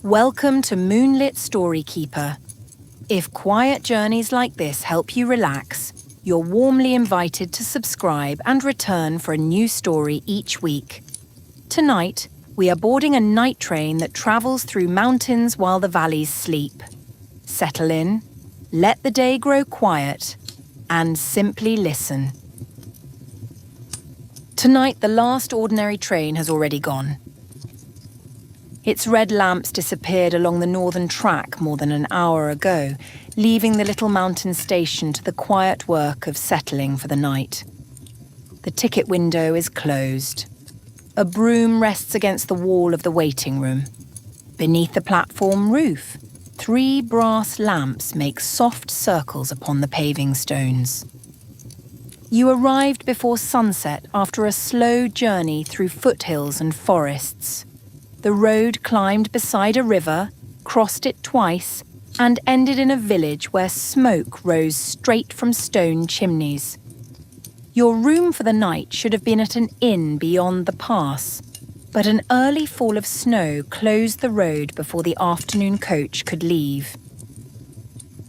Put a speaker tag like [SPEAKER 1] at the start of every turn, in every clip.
[SPEAKER 1] Welcome to Moonlit Storykeeper. If quiet journeys like this help you relax, you're warmly invited to subscribe and return for a new story each week. Tonight, we are boarding a night train that travels through mountains while the valleys sleep. Settle in, let the day grow quiet, and simply listen. Tonight, the last ordinary train has already gone. Its red lamps disappeared along the northern track more than an hour ago, leaving the little mountain station to the quiet work of settling for the night. The ticket window is closed. A broom rests against the wall of the waiting room. Beneath the platform roof, 3 brass lamps make soft circles upon the paving stones. You arrived before sunset after a slow journey through foothills and forests. The road climbed beside a river, crossed it twice, and ended in a village where smoke rose straight from stone chimneys. Your room for the night should have been at an inn beyond the pass, but an early fall of snow closed the road before the afternoon coach could leave.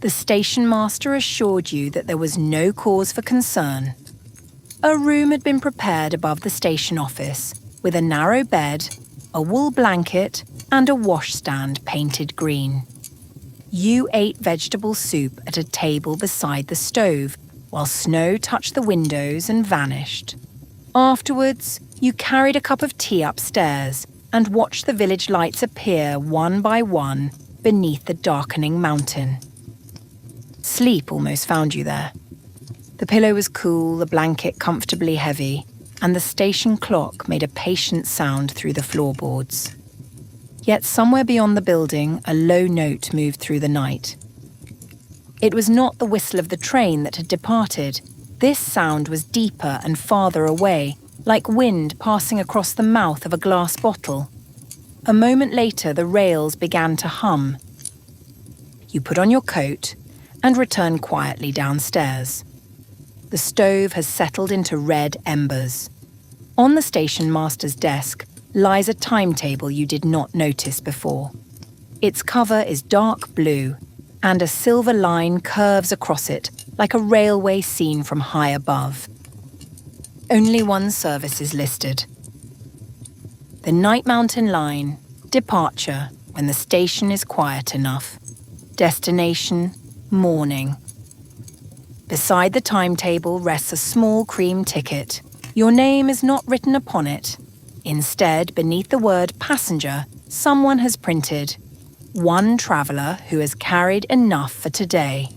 [SPEAKER 1] The station master assured you that there was no cause for concern. A room had been prepared above the station office, with a narrow bed, a wool blanket, and a washstand painted green. You ate vegetable soup at a table beside the stove, while snow touched the windows and vanished. Afterwards, you carried a cup of tea upstairs and watched the village lights appear one by one beneath the darkening mountain. Sleep almost found you there. The pillow was cool, the blanket comfortably heavy, and the station clock made a patient sound through the floorboards. Yet somewhere beyond the building, a low note moved through the night. It was not the whistle of the train that had departed. This sound was deeper and farther away, like wind passing across the mouth of a glass bottle. A moment later, the rails began to hum. You put on your coat and returned quietly downstairs. The stove has settled into red embers. On the station master's desk lies a timetable you did not notice before. Its cover is dark blue, and a silver line curves across it like a railway seen from high above. Only one service is listed. The Night Mountain Line, departure when the station is quiet enough. Destination, morning. Beside the timetable rests a small cream ticket. Your name is not written upon it. Instead, beneath the word passenger, someone has printed, "One traveller who has carried enough for today."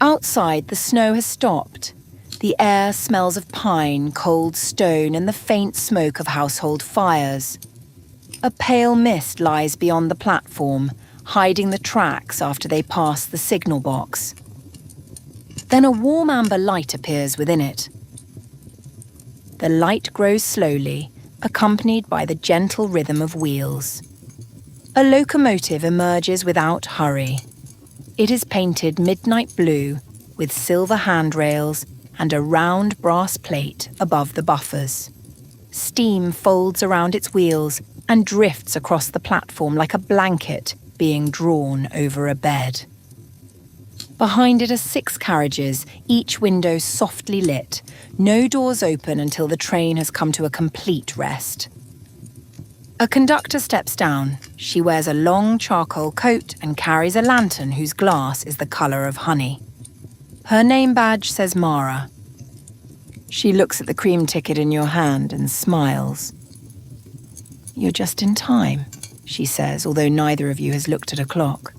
[SPEAKER 1] Outside, the snow has stopped. The air smells of pine, cold stone, and the faint smoke of household fires. A pale mist lies beyond the platform, hiding the tracks after they pass the signal box. Then a warm amber light appears within it. The light grows slowly, accompanied by the gentle rhythm of wheels. A locomotive emerges without hurry. It is painted midnight blue, with silver handrails and a round brass plate above the buffers. Steam folds around its wheels and drifts across the platform like a blanket being drawn over a bed. Behind it are 6 carriages, each window softly lit. No doors open until the train has come to a complete rest. A conductor steps down. She wears a long charcoal coat and carries a lantern whose glass is the colour of honey. Her name badge says Mara. She looks at the cream ticket in your hand and smiles. "You're just in time," she says, although neither of you has looked at a clock.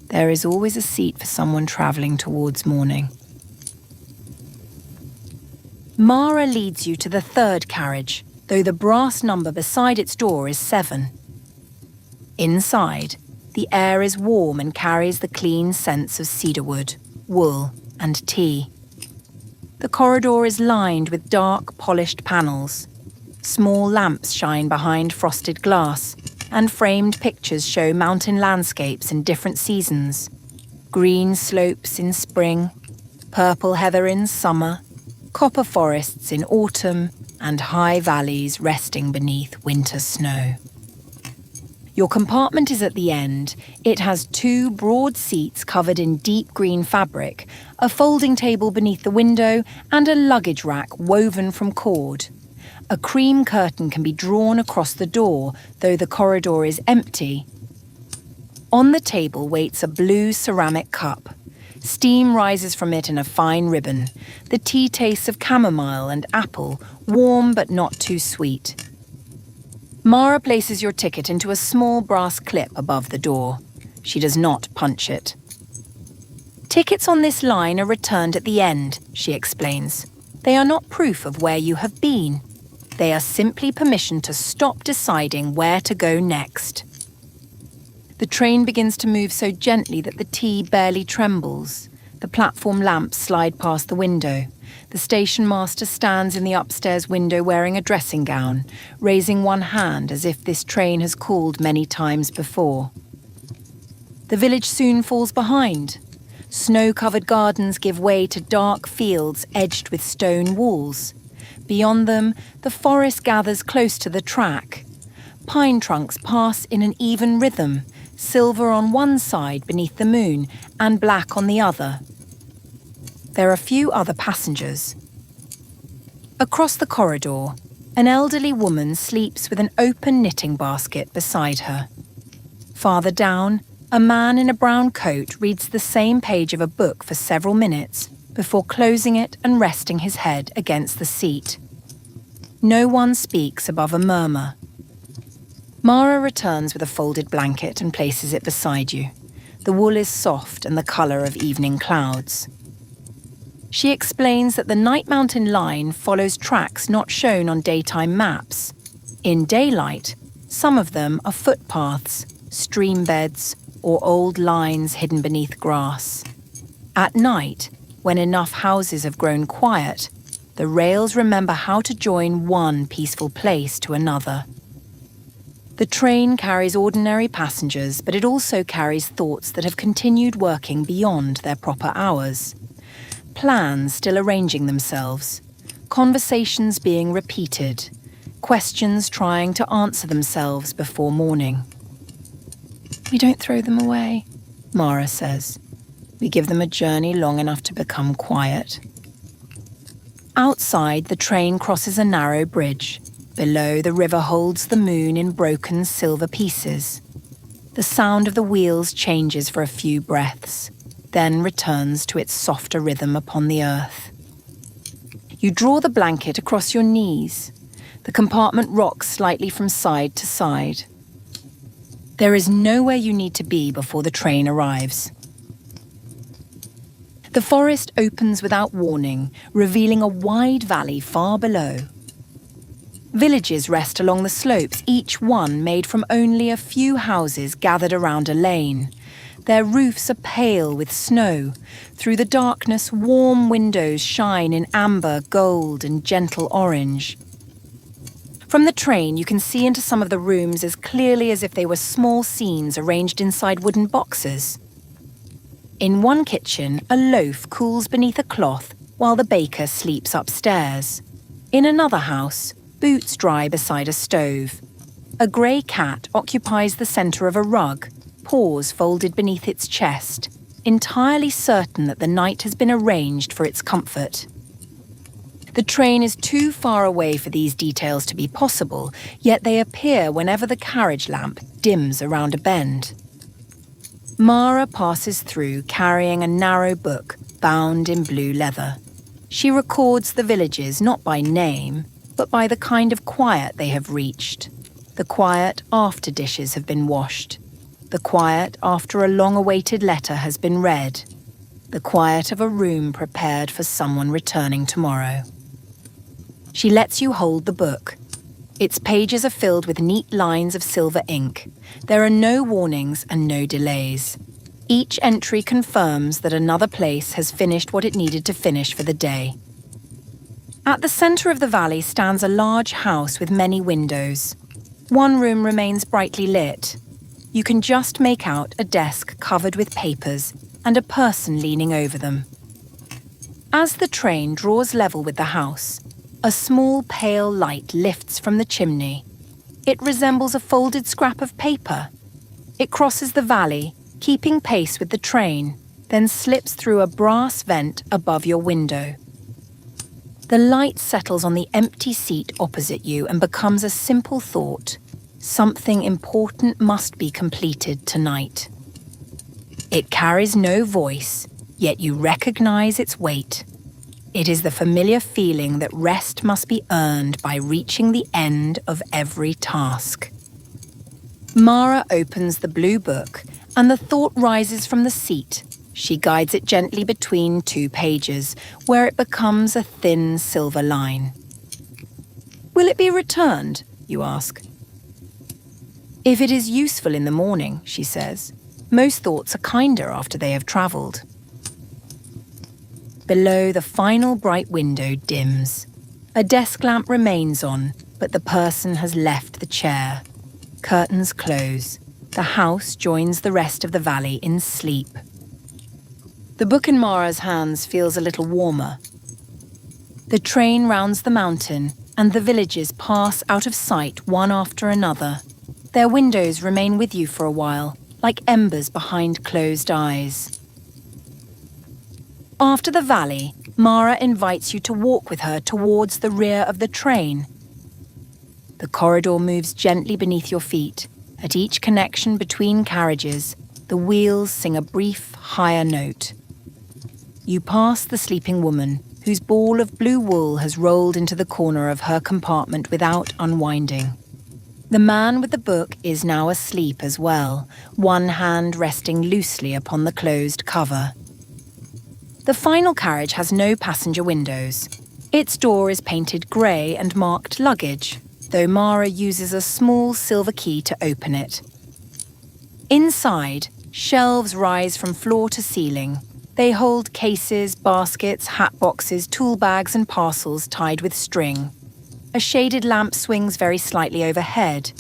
[SPEAKER 1] There is always a seat for someone travelling towards morning. Mara leads you to the 3rd carriage, though the brass number beside its door is 7. Inside, the air is warm and carries the clean scents of cedarwood, wool, and tea. The corridor is lined with dark, polished panels. Small lamps shine behind frosted glass, and framed pictures show mountain landscapes in different seasons. Green slopes in spring, purple heather in summer, copper forests in autumn, and high valleys resting beneath winter snow. Your compartment is at the end. It has 2 broad seats covered in deep green fabric, a folding table beneath the window, and a luggage rack woven from cord. A cream curtain can be drawn across the door, though the corridor is empty. On the table waits a blue ceramic cup. Steam rises from it in a fine ribbon. The tea tastes of chamomile and apple, warm but not too sweet. Mara places your ticket into a small brass clip above the door. She does not punch it. Tickets on this line are returned at the end, she explains. They are not proof of where you have been. They are simply permission to stop deciding where to go next. The train begins to move so gently that the tea barely trembles. The platform lamps slide past the window. The station master stands in the upstairs window wearing a dressing gown, raising one hand as if this train has called many times before. The village soon falls behind. Snow-covered gardens give way to dark fields edged with stone walls. Beyond them, the forest gathers close to the track. Pine trunks pass in an even rhythm, silver on one side beneath the moon and black on the other. There are few other passengers. Across the corridor, an elderly woman sleeps with an open knitting basket beside her. Farther down, a man in a brown coat reads the same page of a book for several minutes before closing it and resting his head against the seat. No one speaks above a murmur. Mara returns with a folded blanket and places it beside you. The wool is soft and the colour of evening clouds. She explains that the Night Mountain line follows tracks not shown on daytime maps. In daylight, some of them are footpaths, stream beds, or old lines hidden beneath grass. At night, when enough houses have grown quiet, the rails remember how to join one peaceful place to another. The train carries ordinary passengers, but it also carries thoughts that have continued working beyond their proper hours. Plans still arranging themselves, conversations being repeated, questions trying to answer themselves before morning. We don't throw them away, Mara says. We give them a journey long enough to become quiet. Outside, the train crosses a narrow bridge. Below, the river holds the moon in broken silver pieces. The sound of the wheels changes for a few breaths, then returns to its softer rhythm upon the earth. You draw the blanket across your knees. The compartment rocks slightly from side to side. There is nowhere you need to be before the train arrives. The forest opens without warning, revealing a wide valley far below. Villages rest along the slopes, each one made from only a few houses gathered around a lane. Their roofs are pale with snow. Through the darkness, warm windows shine in amber, gold, and gentle orange. From the train, you can see into some of the rooms as clearly as if they were small scenes arranged inside wooden boxes. In one kitchen, a loaf cools beneath a cloth while the baker sleeps upstairs. In another house, boots dry beside a stove. A grey cat occupies the centre of a rug, paws folded beneath its chest, entirely certain that the night has been arranged for its comfort. The train is too far away for these details to be possible, yet they appear whenever the carriage lamp dims around a bend. Mara passes through carrying a narrow book bound in blue leather. She records the villages not by name, but by the kind of quiet they have reached. The quiet after dishes have been washed. The quiet after a long-awaited letter has been read. The quiet of a room prepared for someone returning tomorrow. She lets you hold the book. Its pages are filled with neat lines of silver ink. There are no warnings and no delays. Each entry confirms that another place has finished what it needed to finish for the day. At the centre of the valley stands a large house with many windows. One room remains brightly lit. You can just make out a desk covered with papers and a person leaning over them. As the train draws level with the house, a small pale light lifts from the chimney. It resembles a folded scrap of paper. It crosses the valley, keeping pace with the train, then slips through a brass vent above your window. The light settles on the empty seat opposite you and becomes a simple thought. Something important must be completed tonight. It carries no voice, yet you recognize its weight. It is the familiar feeling that rest must be earned by reaching the end of every task. Mara opens the blue book, and the thought rises from the seat. She guides it gently between 2 pages, where it becomes a thin silver line. Will it be returned, you ask? If it is useful in the morning, she says. Most thoughts are kinder after they have travelled. Below, the final bright window dims. A desk lamp remains on, but the person has left the chair. Curtains close. The house joins the rest of the valley in sleep. The book in Mara's hands feels a little warmer. The train rounds the mountain, and the villages pass out of sight one after another. Their windows remain with you for a while, like embers behind closed eyes. After the valley, Mara invites you to walk with her towards the rear of the train. The corridor moves gently beneath your feet. At each connection between carriages, the wheels sing a brief, higher note. You pass the sleeping woman, whose ball of blue wool has rolled into the corner of her compartment without unwinding. The man with the book is now asleep as well, one hand resting loosely upon the closed cover. The final carriage has no passenger windows. Its door is painted grey and marked Luggage, though Mara uses a small silver key to open it. Inside, shelves rise from floor to ceiling. They hold cases, baskets, hat boxes, tool bags and parcels tied with string. A shaded lamp swings very slightly overhead.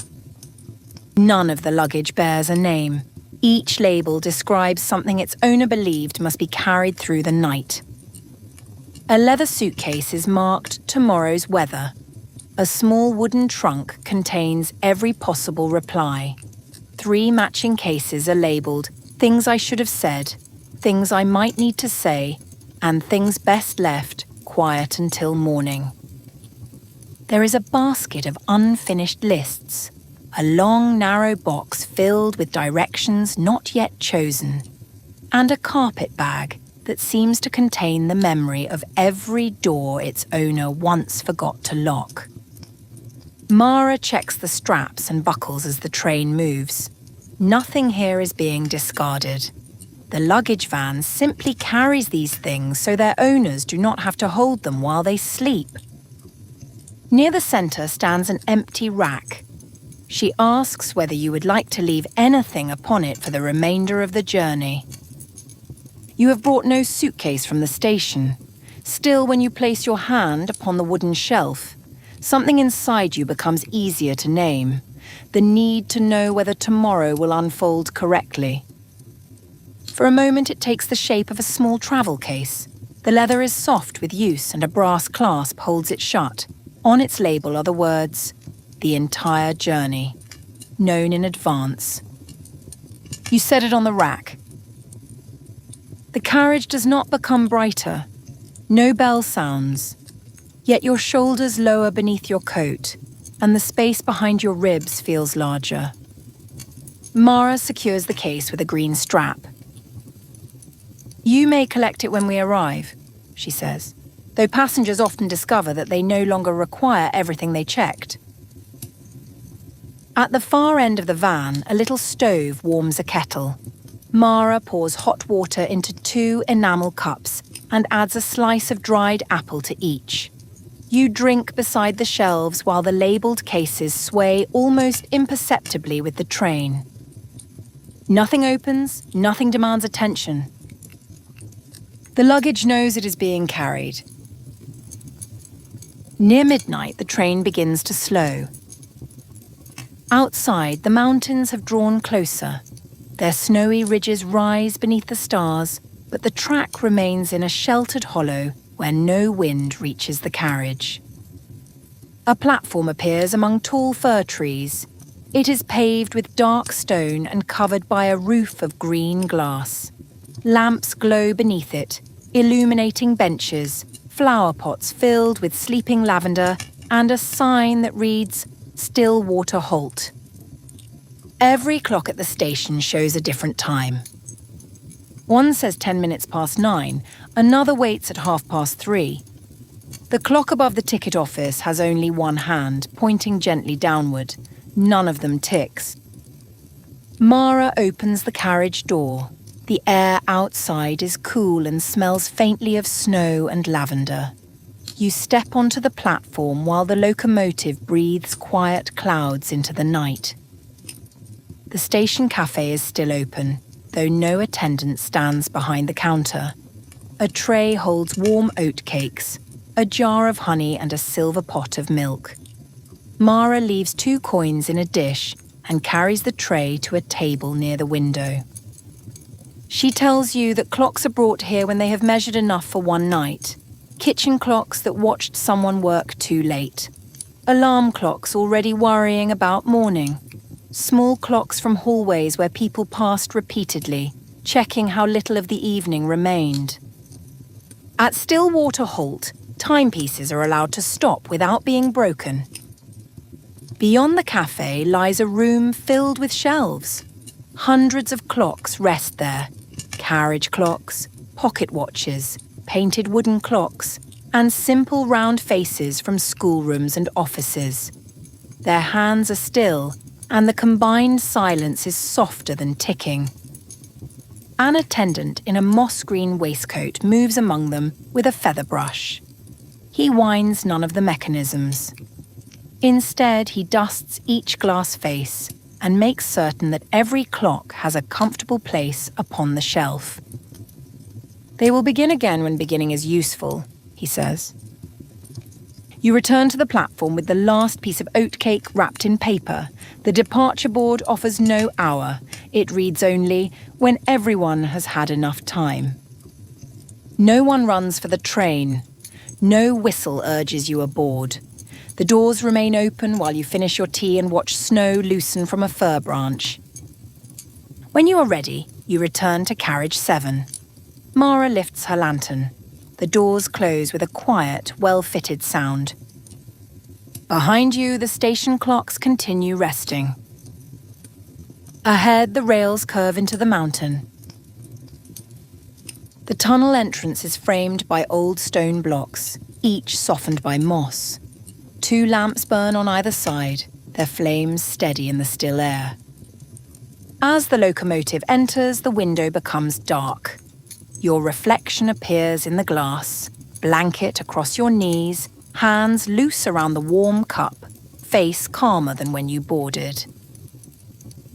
[SPEAKER 1] None of the luggage bears a name. Each label describes something its owner believed must be carried through the night. A leather suitcase is marked Tomorrow's Weather. A small wooden trunk contains every possible reply. 3 matching cases are labelled Things I Should Have Said, Things I Might Need to Say, and Things Best Left Quiet Until Morning. There is a basket of unfinished lists, a long, narrow box filled with directions not yet chosen, and a carpet bag that seems to contain the memory of every door its owner once forgot to lock. Mara checks the straps and buckles as the train moves. Nothing here is being discarded. The luggage van simply carries these things so their owners do not have to hold them while they sleep. Near the centre stands an empty rack. She asks whether you would like to leave anything upon it for the remainder of the journey. You have brought no suitcase from the station. Still, when you place your hand upon the wooden shelf, something inside you becomes easier to name. The need to know whether tomorrow will unfold correctly. For a moment it takes the shape of a small travel case. The leather is soft with use and a brass clasp holds it shut. On its label are the words, "The entire journey," known in advance. You set it on the rack. The carriage does not become brighter. No bell sounds. Yet your shoulders lower beneath your coat, and the space behind your ribs feels larger. Mara secures the case with a green strap. You may collect it when we arrive, she says, though passengers often discover that they no longer require everything they checked. At the far end of the van, a little stove warms a kettle. Mara pours hot water into 2 enamel cups and adds a slice of dried apple to each. You drink beside the shelves while the labelled cases sway almost imperceptibly with the train. Nothing opens, nothing demands attention. The luggage knows it is being carried. Near midnight, the train begins to slow. Outside, the mountains have drawn closer. Their snowy ridges rise beneath the stars, but the track remains in a sheltered hollow where no wind reaches the carriage. A platform appears among tall fir trees. It is paved with dark stone and covered by a roof of green glass. Lamps glow beneath it, illuminating benches, flower pots filled with sleeping lavender, and a sign that reads, Stillwater Halt. Every clock at the station shows a different time. One says 10 minutes past 9, another waits at 3:30. The clock above the ticket office has only one hand, pointing gently downward. None of them ticks. Mara opens the carriage door. The air outside is cool and smells faintly of snow and lavender. You step onto the platform while the locomotive breathes quiet clouds into the night. The station cafe is still open, though no attendant stands behind the counter. A tray holds warm oatcakes, a jar of honey and a silver pot of milk. Mara leaves 2 coins in a dish and carries the tray to a table near the window. She tells you that clocks are brought here when they have measured enough for one night. Kitchen clocks that watched someone work too late. Alarm clocks already worrying about morning. Small clocks from hallways where people passed repeatedly, checking how little of the evening remained. At Stillwater Halt, timepieces are allowed to stop without being broken. Beyond the cafe lies a room filled with shelves. Hundreds of clocks rest there. Carriage clocks, pocket watches, painted wooden clocks, and simple round faces from schoolrooms and offices. Their hands are still, and the combined silence is softer than ticking. An attendant in a moss-green waistcoat moves among them with a feather brush. He winds none of the mechanisms. Instead, he dusts each glass face and makes certain that every clock has a comfortable place upon the shelf. They will begin again when beginning is useful, he says. You return to the platform with the last piece of oatcake wrapped in paper. The departure board offers no hour. It reads only, when everyone has had enough time. No one runs for the train. No whistle urges you aboard. The doors remain open while you finish your tea and watch snow loosen from a fir branch. When you are ready, you return to carriage 7. Mara lifts her lantern. The doors close with a quiet, well-fitted sound. Behind you, the station clocks continue resting. Ahead, the rails curve into the mountain. The tunnel entrance is framed by old stone blocks, each softened by moss. 2 lamps burn on either side, their flames steady in the still air. As the locomotive enters, the window becomes dark. Your reflection appears in the glass, blanket across your knees, hands loose around the warm cup, face calmer than when you boarded.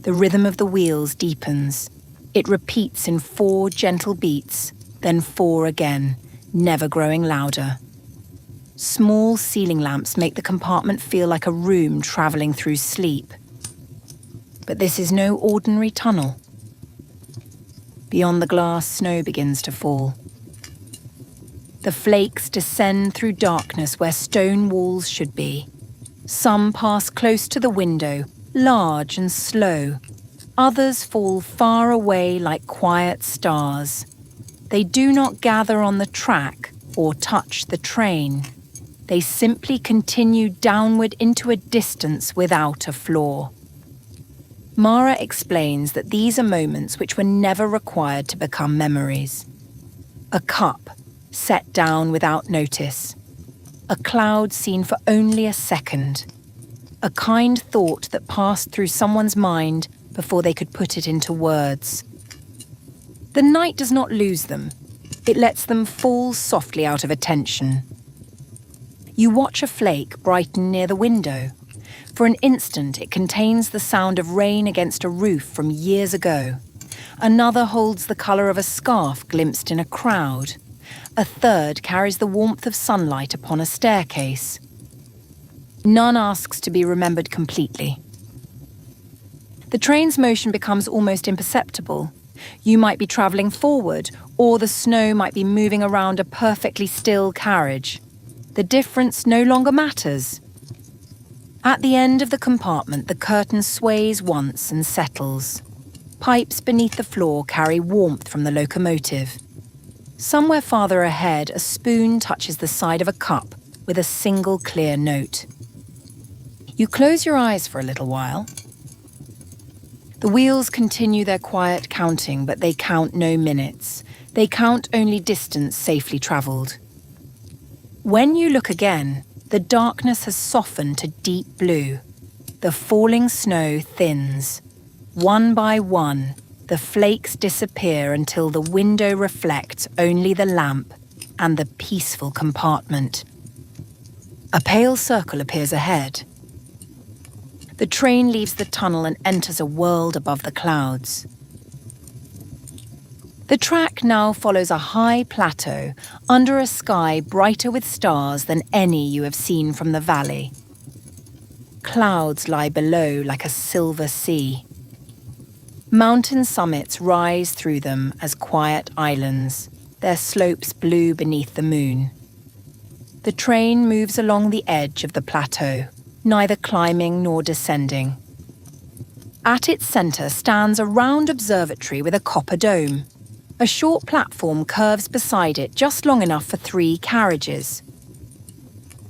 [SPEAKER 1] The rhythm of the wheels deepens. It repeats in 4 gentle beats, then 4 again, never growing louder. Small ceiling lamps make the compartment feel like a room travelling through sleep. But this is no ordinary tunnel. Beyond the glass, snow begins to fall. The flakes descend through darkness where stone walls should be. Some pass close to the window, large and slow. Others fall far away like quiet stars. They do not gather on the track or touch the train. They simply continue downward into a distance without a flaw. Mara explains that these are moments which were never required to become memories. A cup, set down without notice. A cloud seen for only a second. A kind thought that passed through someone's mind before they could put it into words. The night does not lose them. It lets them fall softly out of attention. You watch a flake brighten near the window. For an instant, it contains the sound of rain against a roof from years ago. Another holds the colour of a scarf glimpsed in a crowd. A third carries the warmth of sunlight upon a staircase. None asks to be remembered completely. The train's motion becomes almost imperceptible. You might be travelling forward, or the snow might be moving around a perfectly still carriage. The difference no longer matters. At the end of the compartment, the curtain sways once and settles. Pipes beneath the floor carry warmth from the locomotive. Somewhere farther ahead, a spoon touches the side of a cup with a single clear note. You close your eyes for a little while. The wheels continue their quiet counting, but they count no minutes. They count only distance safely travelled. When you look again, the darkness has softened to deep blue. The falling snow thins. One by one, the flakes disappear until the window reflects only the lamp and the peaceful compartment. A pale circle appears ahead. The train leaves the tunnel and enters a world above the clouds. The track now follows a high plateau under a sky brighter with stars than any you have seen from the valley. Clouds lie below like a silver sea. Mountain summits rise through them as quiet islands, their slopes blue beneath the moon. The train moves along the edge of the plateau, neither climbing nor descending. At its centre stands a round observatory with a copper dome. A short platform curves beside it just long enough for 3 carriages.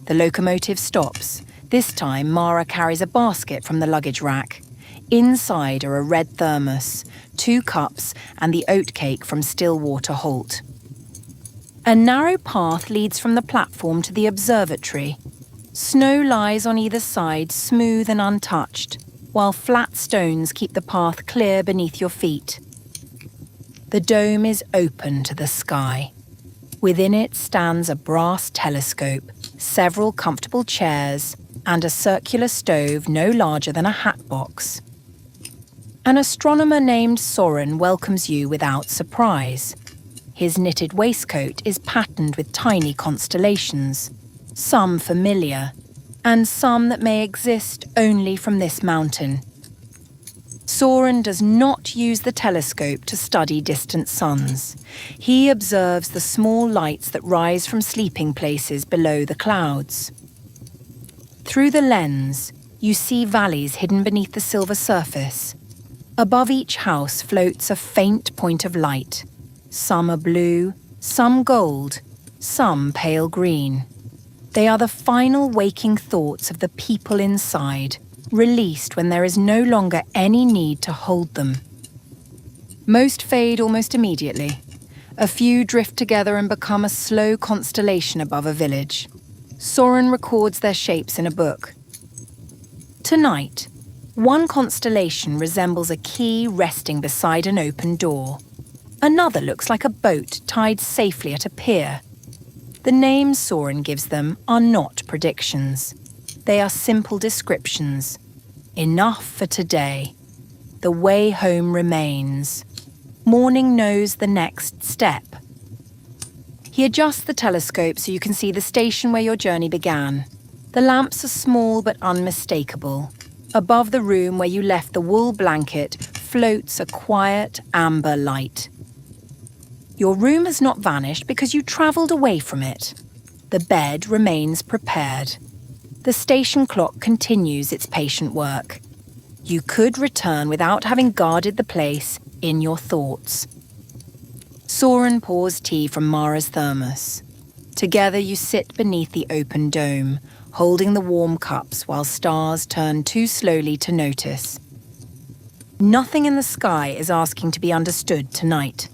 [SPEAKER 1] The locomotive stops. This time, Mara carries a basket from the luggage rack. Inside are a red thermos, 2 cups, and the oatcake from Stillwater Holt. A narrow path leads from the platform to the observatory. Snow lies on either side, smooth and untouched, while flat stones keep the path clear beneath your feet. The dome is open to the sky. Within it stands a brass telescope, several comfortable chairs, and a circular stove no larger than a hat box. An astronomer named Soren welcomes you without surprise. His knitted waistcoat is patterned with tiny constellations, some familiar, and some that may exist only from this mountain. Soren does not use the telescope to study distant suns. He observes the small lights that rise from sleeping places below the clouds. Through the lens, you see valleys hidden beneath the silver surface. Above each house floats a faint point of light. Some are blue, some gold, some pale green. They are the final waking thoughts of the people inside, released when there is no longer any need to hold them. Most fade almost immediately. A few drift together and become a slow constellation above a village. Soren records their shapes in a book. Tonight, one constellation resembles a key resting beside an open door. Another looks like a boat tied safely at a pier. The names Soren gives them are not predictions. They are simple descriptions. Enough for today. The way home remains. Morning knows the next step. He adjusts the telescope so you can see the station where your journey began. The lamps are small but unmistakable. Above the room where you left the wool blanket floats a quiet amber light. Your room has not vanished because you travelled away from it. The bed remains prepared. The station clock continues its patient work. You could return without having guarded the place in your thoughts. Soren pours tea from Mara's thermos. Together you sit beneath the open dome, holding the warm cups while stars turn too slowly to notice. Nothing in the sky is asking to be understood tonight.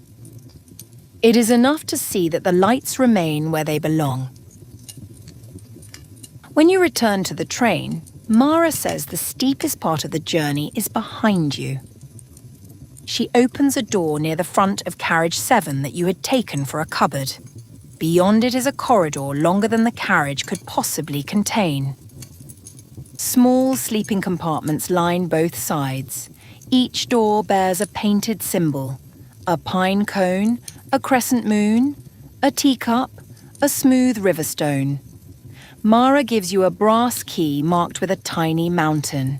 [SPEAKER 1] It is enough to see that the lights remain where they belong. When you return to the train, Mara says the steepest part of the journey is behind you. She opens a door near the front of carriage 7 that you had taken for a cupboard. Beyond it is a corridor longer than the carriage could possibly contain. Small sleeping compartments line both sides. Each door bears a painted symbol: a pine cone, a crescent moon, a teacup, a smooth river stone. Mara gives you a brass key marked with a tiny mountain.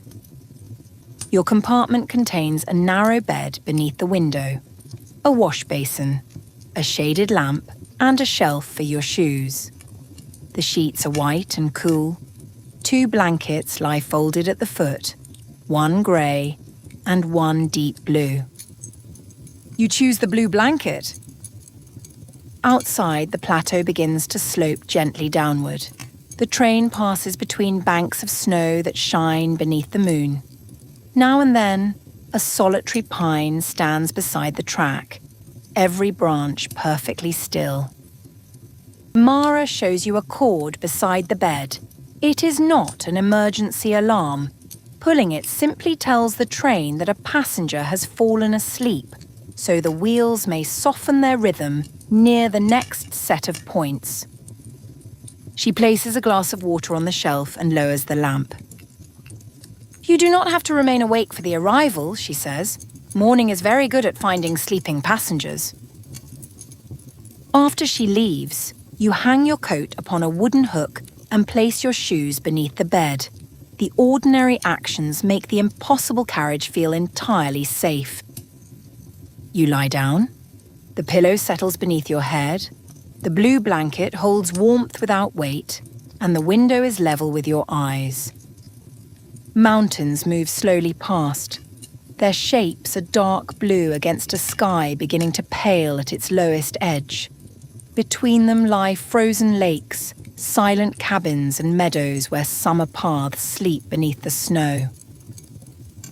[SPEAKER 1] Your compartment contains a narrow bed beneath the window, a wash basin, a shaded lamp, and a shelf for your shoes. The sheets are white and cool. 2 blankets lie folded at the foot, one grey and one deep blue. You choose the blue blanket. Outside, the plateau begins to slope gently downward. The train passes between banks of snow that shine beneath the moon. Now and then, a solitary pine stands beside the track, every branch perfectly still. Mara shows you a cord beside the bed. It is not an emergency alarm. Pulling it simply tells the train that a passenger has fallen asleep, so the wheels may soften their rhythm near the next set of points. She places a glass of water on the shelf and lowers the lamp. You do not have to remain awake for the arrival, she says. Morning is very good at finding sleeping passengers. After she leaves, you hang your coat upon a wooden hook and place your shoes beneath the bed. The ordinary actions make the impossible carriage feel entirely safe. You lie down. The pillow settles beneath your head. The blue blanket holds warmth without weight, and the window is level with your eyes. Mountains move slowly past. Their shapes are dark blue against a sky beginning to pale at its lowest edge. Between them lie frozen lakes, silent cabins and meadows where summer paths sleep beneath the snow.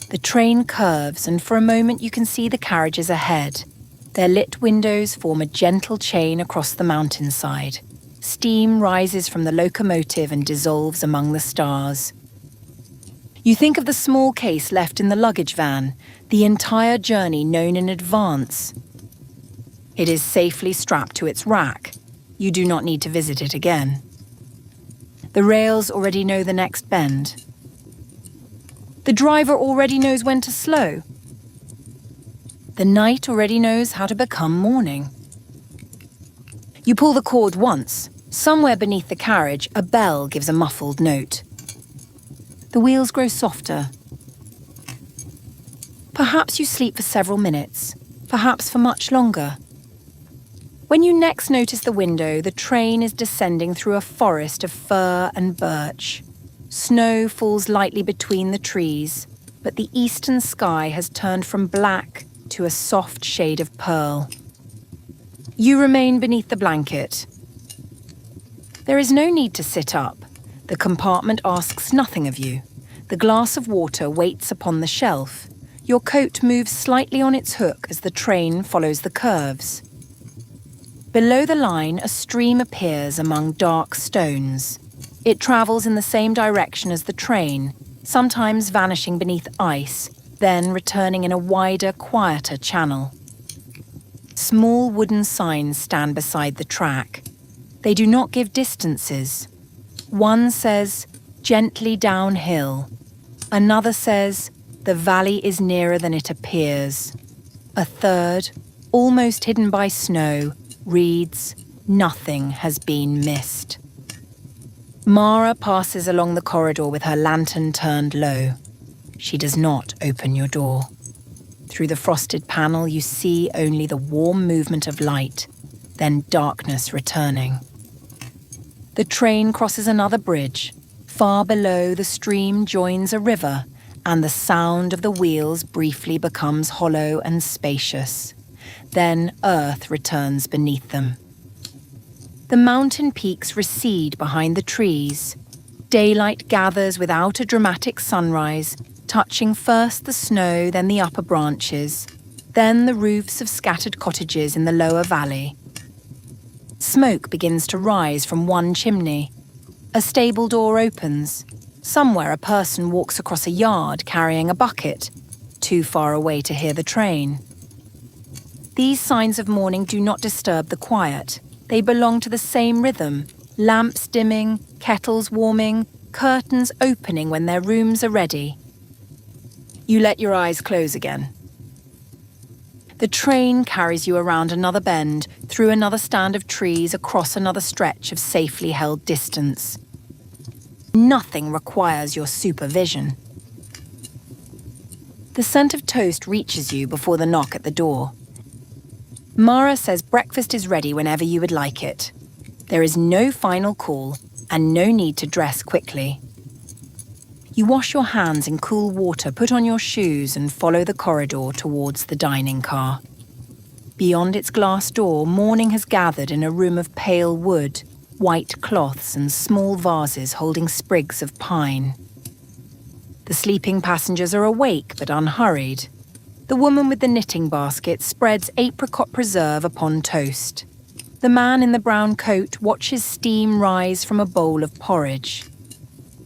[SPEAKER 1] The train curves, and for a moment you can see the carriages ahead. Their lit windows form a gentle chain across the mountainside. Steam rises from the locomotive and dissolves among the stars. You think of the small case left in the luggage van, the entire journey known in advance. It is safely strapped to its rack. You do not need to visit it again. The rails already know the next bend. The driver already knows when to slow. The night already knows how to become morning. You pull the cord once. Somewhere beneath the carriage, a bell gives a muffled note. The wheels grow softer. Perhaps you sleep for several minutes, perhaps for much longer. When you next notice the window, the train is descending through a forest of fir and birch. Snow falls lightly between the trees, but the eastern sky has turned from black to a soft shade of pearl. You remain beneath the blanket. There is no need to sit up. The compartment asks nothing of you. The glass of water waits upon the shelf. Your coat moves slightly on its hook as the train follows the curves. Below the line, a stream appears among dark stones. It travels in the same direction as the train, sometimes vanishing beneath ice, then returning in a wider, quieter channel. Small wooden signs stand beside the track. They do not give distances. One says, "Gently downhill." Another says, "The valley is nearer than it appears." A third, almost hidden by snow, reads, "Nothing has been missed." Mara passes along the corridor with her lantern turned low. She does not open your door. Through the frosted panel, you see only the warm movement of light, then darkness returning. The train crosses another bridge. Far below, the stream joins a river, and the sound of the wheels briefly becomes hollow and spacious. Then earth returns beneath them. The mountain peaks recede behind the trees. Daylight gathers without a dramatic sunrise, touching first the snow, then the upper branches, then the roofs of scattered cottages in the lower valley. Smoke begins to rise from one chimney. A stable door opens. Somewhere a person walks across a yard carrying a bucket, too far away to hear the train. These signs of morning do not disturb the quiet. They belong to the same rhythm: lamps dimming, kettles warming, curtains opening when their rooms are ready. You let your eyes close again. The train carries you around another bend, through another stand of trees, across another stretch of safely held distance. Nothing requires your supervision. The scent of toast reaches you before the knock at the door. Mara says breakfast is ready whenever you would like it. There is no final call and no need to dress quickly. You wash your hands in cool water, put on your shoes and follow the corridor towards the dining car. Beyond its glass door, morning has gathered in a room of pale wood, white cloths and small vases holding sprigs of pine. The sleeping passengers are awake but unhurried. The woman with the knitting basket spreads apricot preserve upon toast. The man in the brown coat watches steam rise from a bowl of porridge.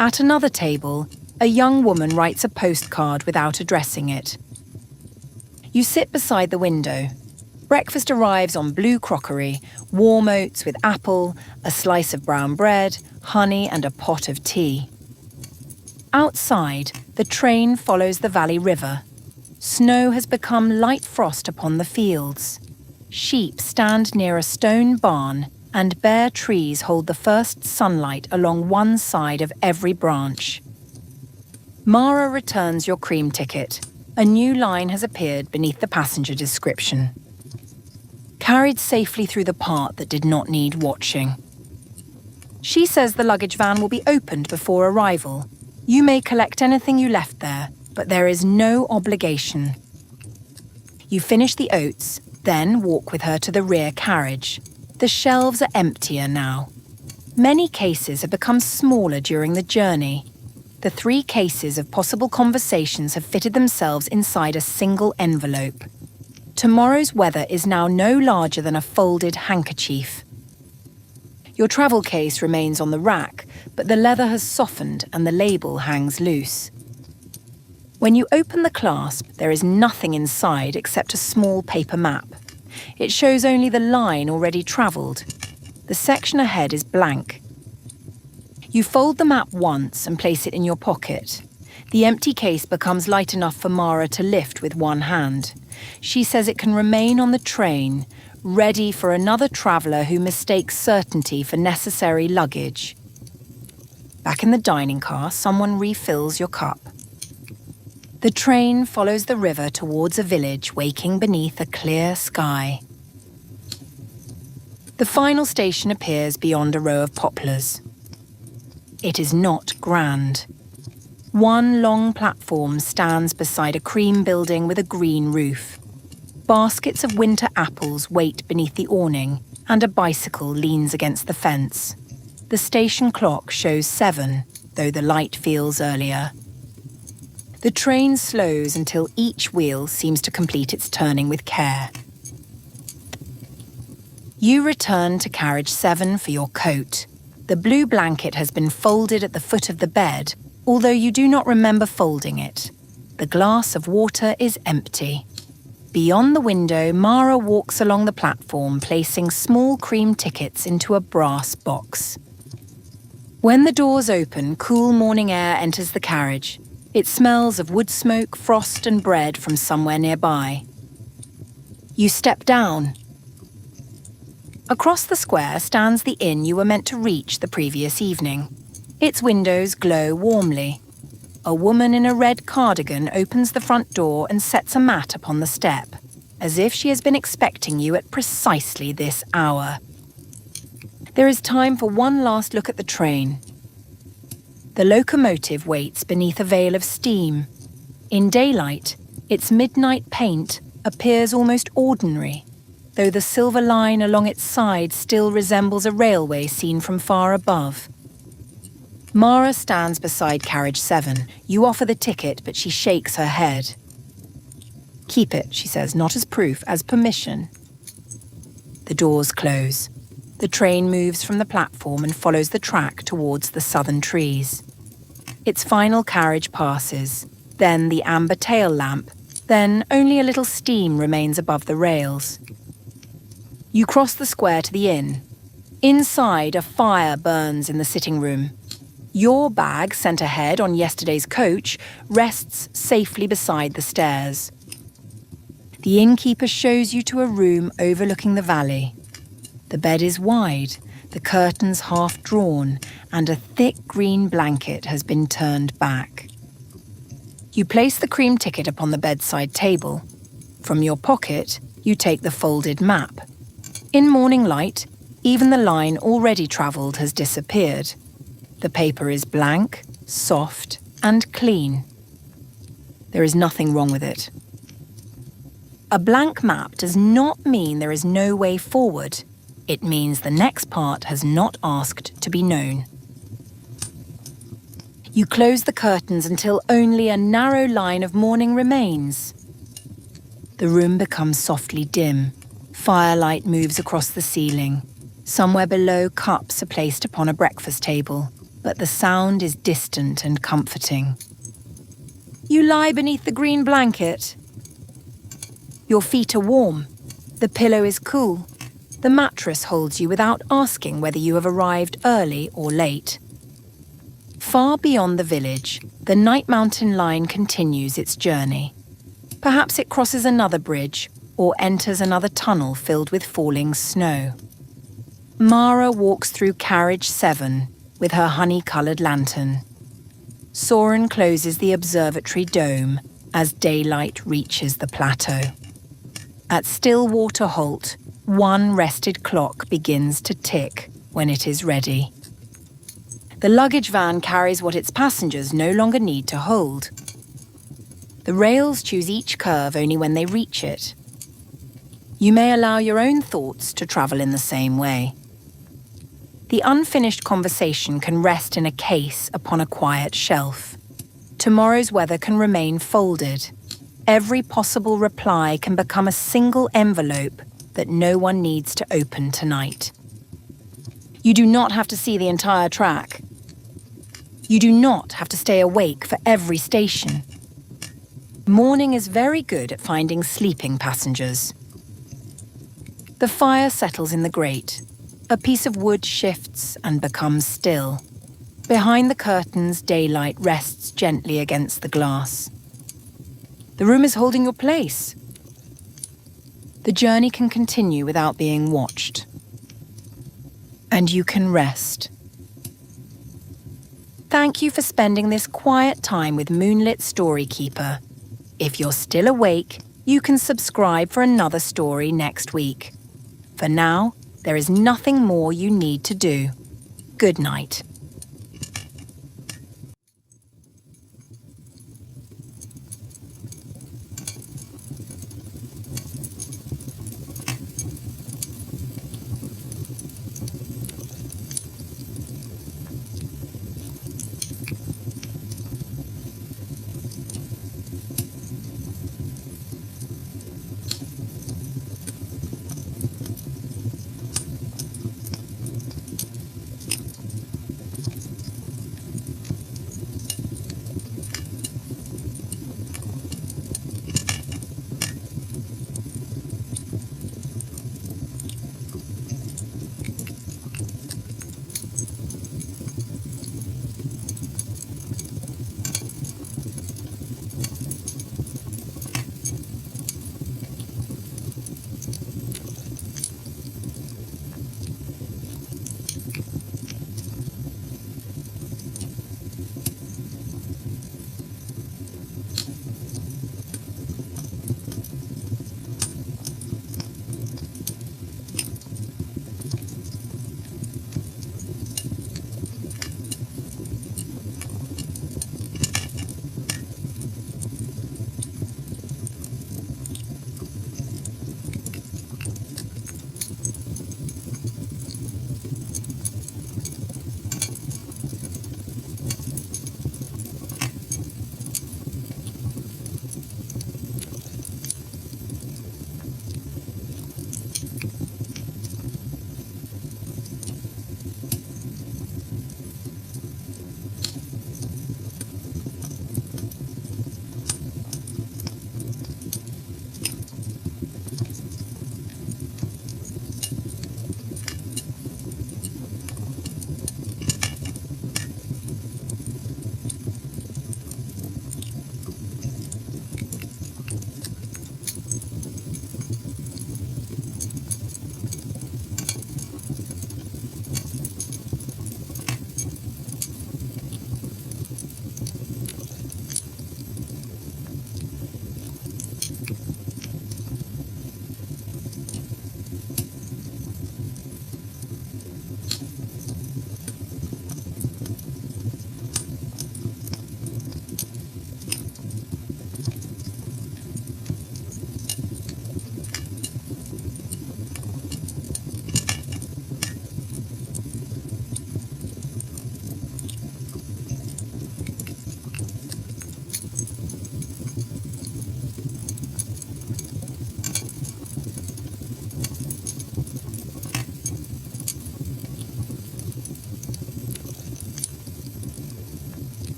[SPEAKER 1] At another table, a young woman writes a postcard without addressing it. You sit beside the window. Breakfast arrives on blue crockery, warm oats with apple, a slice of brown bread, honey and a pot of tea. Outside, the train follows the valley river. Snow has become light frost upon the fields. Sheep stand near a stone barn, and bare trees hold the first sunlight along one side of every branch. Mara returns your cream ticket. A new line has appeared beneath the passenger description. Carried safely through the part that did not need watching. She says the luggage van will be opened before arrival. You may collect anything you left there, but there is no obligation. You finish the oats, then walk with her to the rear carriage. The shelves are emptier now. Many cases have become smaller during the journey. The 3 cases of possible conversations have fitted themselves inside a single envelope. Tomorrow's weather is now no larger than a folded handkerchief. Your travel case remains on the rack, but the leather has softened and the label hangs loose. When you open the clasp, there is nothing inside except a small paper map. It shows only the line already travelled. The section ahead is blank. You fold the map once and place it in your pocket. The empty case becomes light enough for Mara to lift with one hand. She says it can remain on the train, ready for another traveller who mistakes certainty for necessary luggage. Back in the dining car, someone refills your cup. The train follows the river towards a village waking beneath a clear sky. The final station appears beyond a row of poplars. It is not grand. One long platform stands beside a cream building with a green roof. Baskets of winter apples wait beneath the awning, and a bicycle leans against the fence. The station clock shows 7, though the light feels earlier. The train slows until each wheel seems to complete its turning with care. You return to carriage 7 for your coat. The blue blanket has been folded at the foot of the bed, although you do not remember folding it. The glass of water is empty. Beyond the window, Mara walks along the platform, placing small cream tickets into a brass box. When the doors open, cool morning air enters the carriage. It smells of wood smoke, frost and bread from somewhere nearby. You step down. Across the square stands the inn you were meant to reach the previous evening. Its windows glow warmly. A woman in a red cardigan opens the front door and sets a mat upon the step, as if she has been expecting you at precisely this hour. There is time for one last look at the train. The locomotive waits beneath a veil of steam. In daylight, its midnight paint appears almost ordinary, though the silver line along its side still resembles a railway seen from far above. Mara stands beside carriage 7. You offer the ticket, but she shakes her head. Keep it, she says, not as proof, as permission. The doors close. The train moves from the platform and follows the track towards the southern trees. Its final carriage passes, then the amber tail lamp, then only a little steam remains above the rails. You cross the square to the inn. Inside, a fire burns in the sitting room. Your bag, sent ahead on yesterday's coach, rests safely beside the stairs. The innkeeper shows you to a room overlooking the valley. The bed is wide, the curtains half drawn, and a thick green blanket has been turned back. You place the cream ticket upon the bedside table. From your pocket, you take the folded map. In morning light, even the line already travelled has disappeared. The paper is blank, soft, and clean. There is nothing wrong with it. A blank map does not mean there is no way forward. It means the next part has not asked to be known. You close the curtains until only a narrow line of morning remains. The room becomes softly dim. Firelight moves across the ceiling. Somewhere below, cups are placed upon a breakfast table, but the sound is distant and comforting. You lie beneath the green blanket. Your feet are warm. The pillow is cool. The mattress holds you without asking whether you have arrived early or late. Far beyond the village, the Night Mountain line continues its journey. Perhaps it crosses another bridge or enters another tunnel filled with falling snow. Mara walks through Carriage 7 with her honey-coloured lantern. Soren closes the observatory dome as daylight reaches the plateau. At Stillwater Halt, one rested clock begins to tick when it is ready. The luggage van carries what its passengers no longer need to hold. The rails choose each curve only when they reach it. You may allow your own thoughts to travel in the same way. The unfinished conversation can rest in a case upon a quiet shelf. Tomorrow's weather can remain folded. Every possible reply can become a single envelope that no one needs to open tonight. You do not have to see the entire track. You do not have to stay awake for every station. Morning is very good at finding sleeping passengers. The fire settles in the grate. A piece of wood shifts and becomes still. Behind the curtains, daylight rests gently against the glass. The room is holding your place. The journey can continue without being watched. And you can rest. Thank you for spending this quiet time with Moonlit Storykeeper. If you're still awake, you can subscribe for another story next week. For now, there is nothing more you need to do. Good night.